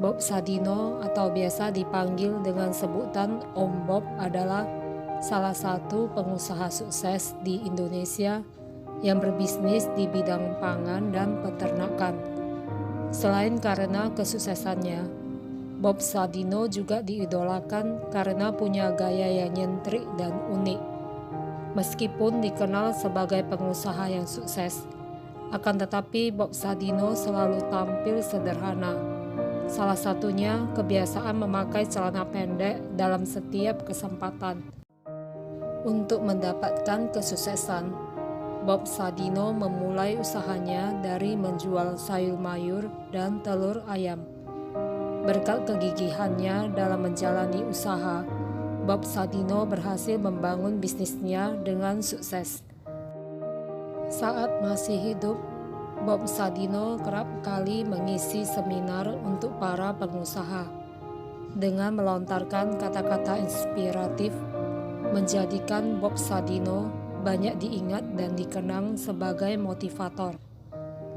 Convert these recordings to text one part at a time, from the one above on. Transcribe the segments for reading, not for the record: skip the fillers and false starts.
Bob Sadino atau biasa dipanggil dengan sebutan Om Bob adalah salah satu pengusaha sukses di Indonesia yang berbisnis di bidang pangan dan peternakan. Selain karena kesuksesannya, Bob Sadino juga diidolakan karena punya gaya yang nyentrik dan unik. Meskipun dikenal sebagai pengusaha yang sukses, akan tetapi Bob Sadino selalu tampil sederhana. Salah satunya kebiasaan memakai celana pendek dalam setiap kesempatan. Untuk mendapatkan kesuksesan, Bob Sadino memulai usahanya dari menjual sayur mayur dan telur ayam. Berkat kegigihannya dalam menjalani usaha, Bob Sadino berhasil membangun bisnisnya dengan sukses. Saat masih hidup, Bob Sadino kerap kali mengisi seminar untuk para pengusaha. Dengan melontarkan kata-kata inspiratif, menjadikan Bob Sadino banyak diingat dan dikenang sebagai motivator.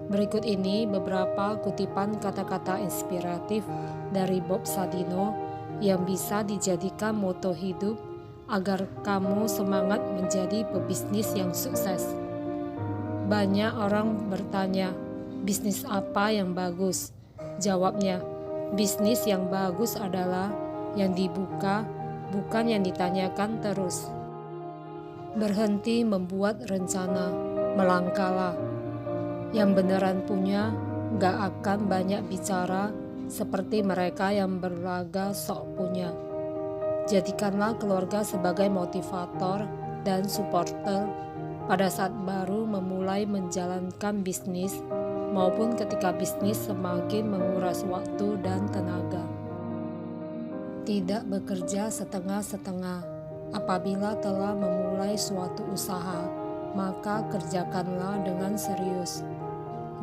Berikut ini beberapa kutipan kata-kata inspiratif dari Bob Sadino yang bisa dijadikan moto hidup agar kamu semangat menjadi pebisnis yang sukses. Banyak orang bertanya, bisnis apa yang bagus? Jawabnya, bisnis yang bagus adalah yang dibuka, bukan yang ditanyakan terus. Berhenti membuat rencana, melangkahlah. Yang beneran punya gak akan banyak bicara seperti mereka yang berlaga sok punya. Jadikanlah keluarga sebagai motivator dan supporter pada saat baru memulai menjalankan bisnis maupun ketika bisnis semakin menguras waktu dan tenaga. Tidak bekerja setengah-setengah. Apabila telah memulai suatu usaha, maka kerjakanlah dengan serius.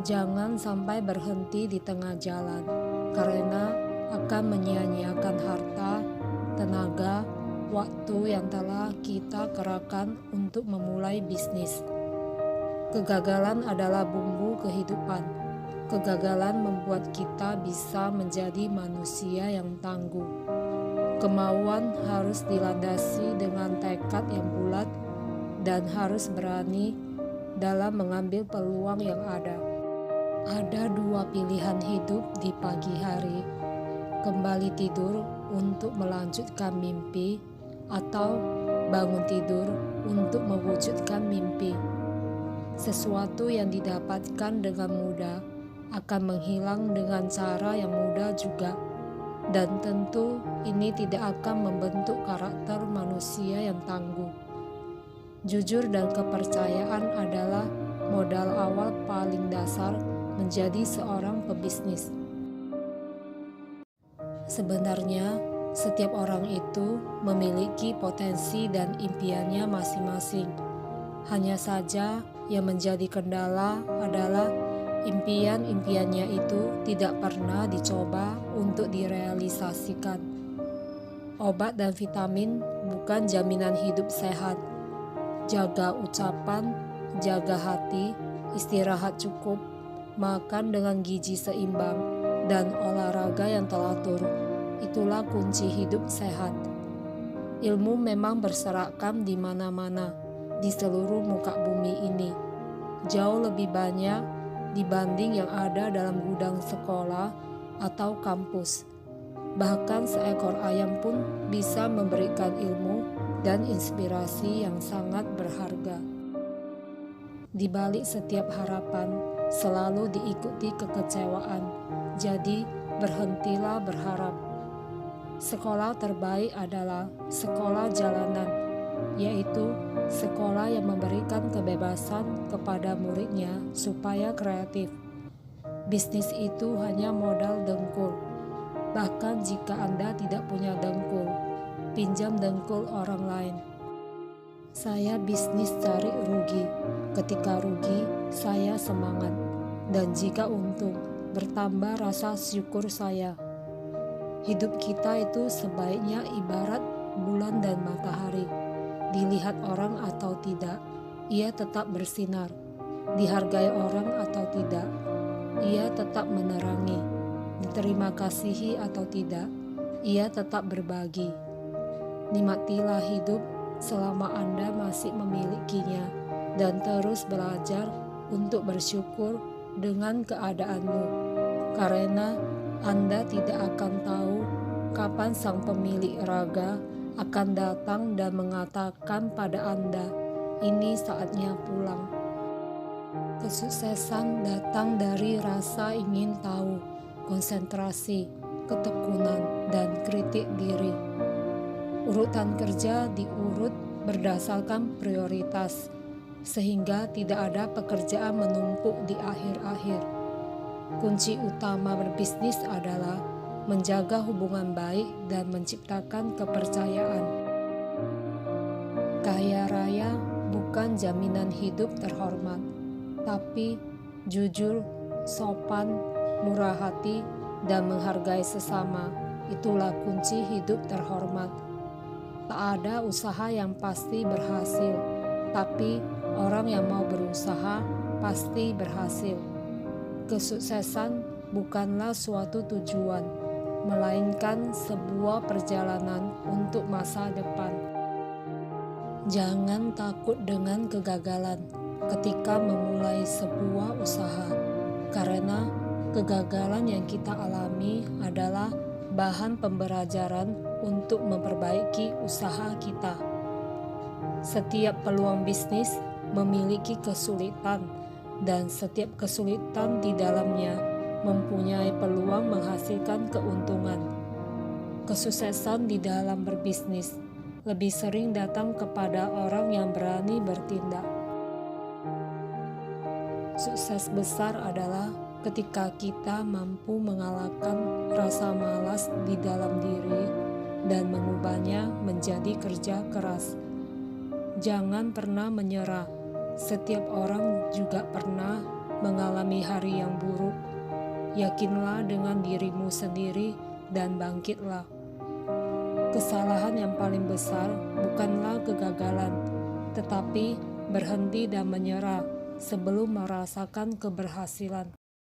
Jangan sampai berhenti di tengah jalan, karena akan menyia-nyiakan harta, tenaga, waktu yang telah kita kerahkan untuk memulai bisnis. Kegagalan adalah bumbu kehidupan. Kegagalan membuat kita bisa menjadi manusia yang tangguh. Kemauan harus dilandasi dengan tekad yang bulat dan harus berani dalam mengambil peluang yang ada. Ada dua pilihan hidup di pagi hari, kembali tidur untuk melanjutkan mimpi atau bangun tidur untuk mewujudkan mimpi. Sesuatu yang didapatkan dengan mudah akan menghilang dengan cara yang mudah juga. Dan tentu ini tidak akan membentuk karakter manusia yang tangguh. Jujur dan kepercayaan adalah modal awal paling dasar menjadi seorang pebisnis. Sebenarnya, setiap orang itu memiliki potensi dan impiannya masing-masing. Hanya saja yang menjadi kendala adalah impian-impiannya itu tidak pernah dicoba untuk direalisasikan. Obat dan vitamin bukan jaminan hidup sehat. Jaga ucapan, jaga hati, istirahat cukup, makan dengan gizi seimbang, dan olahraga yang teratur. Itulah kunci hidup sehat. Ilmu memang berserakan di mana-mana, di seluruh muka bumi ini. Jauh lebih banyak dibanding yang ada dalam gudang sekolah atau kampus. Bahkan seekor ayam pun bisa memberikan ilmu dan inspirasi yang sangat berharga. Di balik setiap harapan, selalu diikuti kekecewaan. Jadi, berhentilah berharap. Sekolah terbaik adalah sekolah jalanan, yaitu sekolah yang memberikan kebebasan kepada muridnya supaya kreatif. Bisnis itu hanya modal dengkul. Bahkan jika Anda tidak punya dengkul, pinjam dengkul orang lain. Saya bisnis cari rugi. Ketika rugi, saya semangat. Dan jika untung, bertambah rasa syukur saya. Hidup kita itu sebaiknya ibarat bulan dan matahari. Dilihat orang atau tidak, ia tetap bersinar. Dihargai orang atau tidak, ia tetap menerangi. diterima kasihi atau tidak, ia tetap berbagi. Nikmatilah hidup selama Anda masih memilikinya dan terus belajar untuk bersyukur dengan keadaanmu, karena Anda tidak akan tahu kapan sang pemilik raga akan datang dan mengatakan pada Anda, "Ini saatnya pulang." Kesuksesan datang dari rasa ingin tahu, konsentrasi, ketekunan, dan kritik diri. Urutan kerja diurut berdasarkan prioritas, sehingga tidak ada pekerjaan menumpuk di akhir-akhir. Kunci utama berbisnis adalah menjaga hubungan baik dan menciptakan kepercayaan. Kaya raya bukan jaminan hidup terhormat, tapi jujur, sopan, murah hati, dan menghargai sesama. Itulah kunci hidup terhormat. Tak ada usaha yang pasti berhasil, tapi orang yang mau berusaha pasti berhasil. Kesuksesan bukanlah suatu tujuan, melainkan sebuah perjalanan untuk masa depan. Jangan takut dengan kegagalan ketika memulai sebuah usaha, karena kegagalan yang kita alami adalah bahan pembelajaran untuk memperbaiki usaha kita. Setiap peluang bisnis memiliki kesulitan, dan setiap kesulitan di dalamnya mempunyai peluang menghasilkan keuntungan. Kesuksesan di dalam berbisnis lebih sering datang kepada orang yang berani bertindak. Sukses besar adalah ketika kita mampu mengalahkan rasa malas di dalam diri dan mengubahnya menjadi kerja keras. Jangan pernah menyerah. Setiap orang juga pernah mengalami hari yang buruk. Yakinlah dengan dirimu sendiri dan bangkitlah. Kesalahan yang paling besar bukanlah kegagalan, tetapi berhenti dan menyerah sebelum merasakan keberhasilan.